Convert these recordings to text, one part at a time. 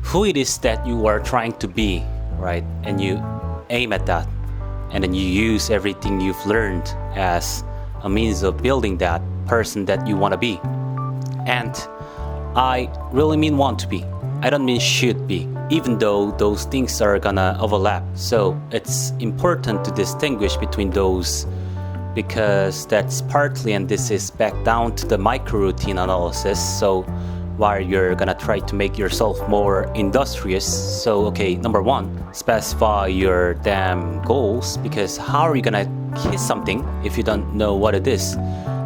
who it is that you are trying to be, right? And you aim at that. And then you use everything you've learned as a means of building that person that you want to be. And I really mean want to be. I don't mean should be, even though those things are gonna overlap. So it's important to distinguish between those, because that's partly, and this is back down to the micro routine analysis. So while you're gonna try to make yourself more industrious, so okay, number one, specify your damn goals, because how are you gonna hit something if you don't know what it is?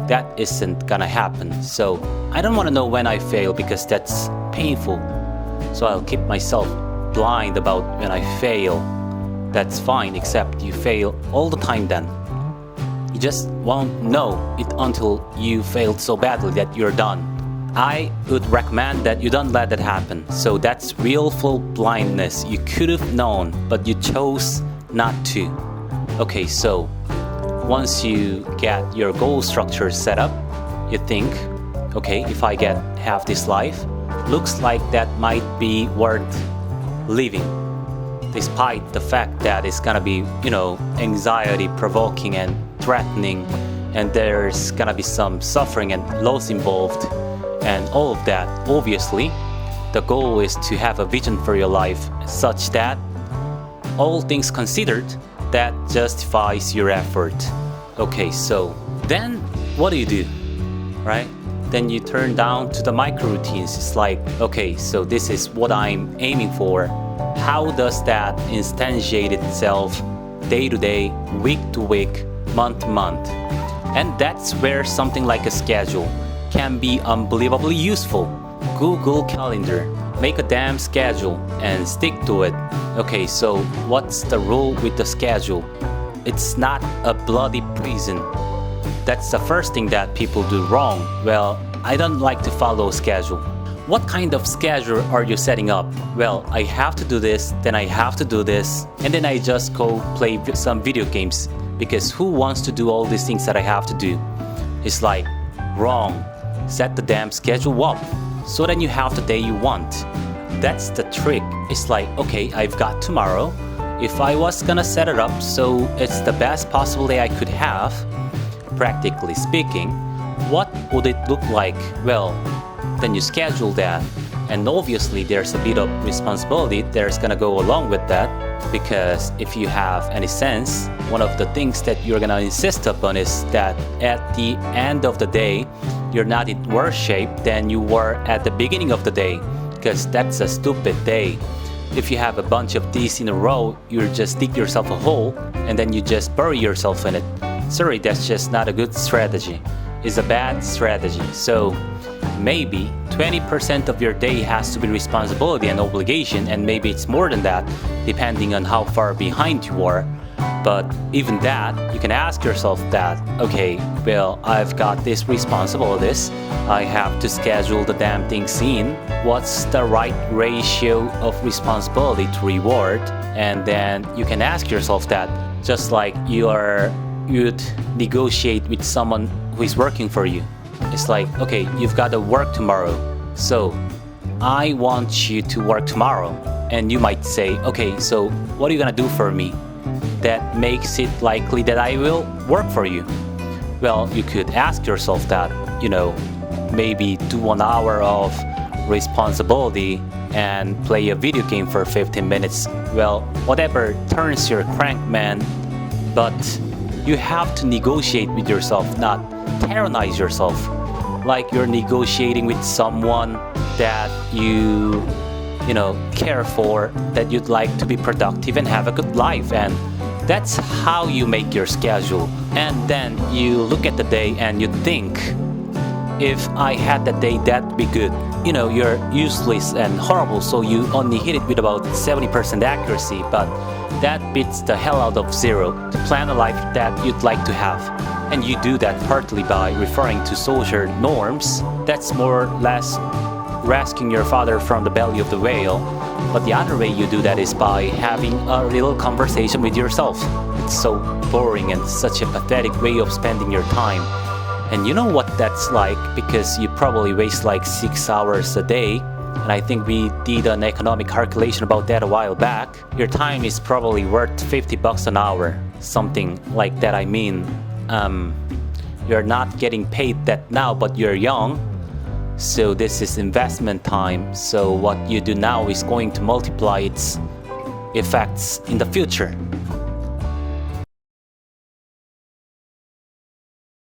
That isn't gonna happen. So I don't want to know when I fail, because that's painful. So I'll keep myself blind about when I fail. That's fine, except you fail all the time then. You just won't know it until you failed so badly that you're done. I would recommend that you don't let that happen. So that's willful blindness. You could have known, but you chose not to. Okay, so once you get your goal structure set up, you think, okay, if I get half this life, looks like that might be worth living, despite the fact that it's gonna be, anxiety provoking and threatening, and there's gonna be some suffering and loss involved, and all of that. Obviously, the goal is to have a vision for your life such that, all things considered, that justifies your effort. Okay, so then what do? Right? Then you turn down to the micro routines. It's like, okay, so this is what I'm aiming for. How does that instantiate itself day to day, week to week, month to month? And that's where something like a schedule can be unbelievably useful. Google Calendar. Make a damn schedule and stick to it. Okay, so what's the rule with the schedule? It's not a bloody prison. That's the first thing that people do wrong. Well, I don't like to follow a schedule. What kind of schedule are you setting up? Well, I have to do this, then I have to do this, and then I just go play some video games, because who wants to do all these things that I have to do? It's like, wrong. Set the damn schedule up, so then you have the day you want. That's the trick. It's like, okay, I've got tomorrow. If I was gonna set it up so it's the best possible day I could have, practically speaking, what would it look like? Well, then you schedule that. And obviously there's a bit of responsibility that's gonna go along with that, because if you have any sense, one of the things that you're gonna insist upon is that at the end of the day, you're not in worse shape than you were at the beginning of the day, because that's a stupid day. If you have a bunch of these in a row, you just dig yourself a hole and then you just bury yourself in it. Sorry, that's just not a good strategy. It's a bad strategy. So maybe 20% of your day has to be responsibility and obligation, and maybe it's more than that, depending on how far behind you are. But even that, you can ask yourself that, okay, well, I've got this responsibilities. I have to schedule the damn things in. What's the right ratio of responsibility to reward? And then you can ask yourself that, just like you'd negotiate with someone who is working for you. It's like, okay, you've got to work tomorrow, so I want you to work tomorrow. And you might say, okay, so what are you gonna do for me that makes it likely that I will work for you? Well, you could ask yourself that, maybe do 1 hour of responsibility and play a video game for 15 minutes. Well, whatever turns your crank, man. But you have to negotiate with yourself, not tyrannize yourself. Like you're negotiating with someone that you care for, that you'd like to be productive and have a good life. And that's how you make your schedule. And then you look at the day and you think, if I had that day, that'd be good. You're useless and horrible, so you only hit it with about 70% accuracy, but that beats the hell out of zero to plan a life that you'd like to have. And you do that partly by referring to social norms. That's more or less rescuing your father from the belly of the whale. But the other way you do that is by having a little conversation with yourself. It's so boring and such a pathetic way of spending your time. And you know what that's like, because you probably waste like 6 hours a day And I think we did an economic calculation about that a while back. Your time is probably worth $50 an hour, something like that. I mean, you're not getting paid that now, but you're young. So this is investment time. So what you do now is going to multiply its effects in the future.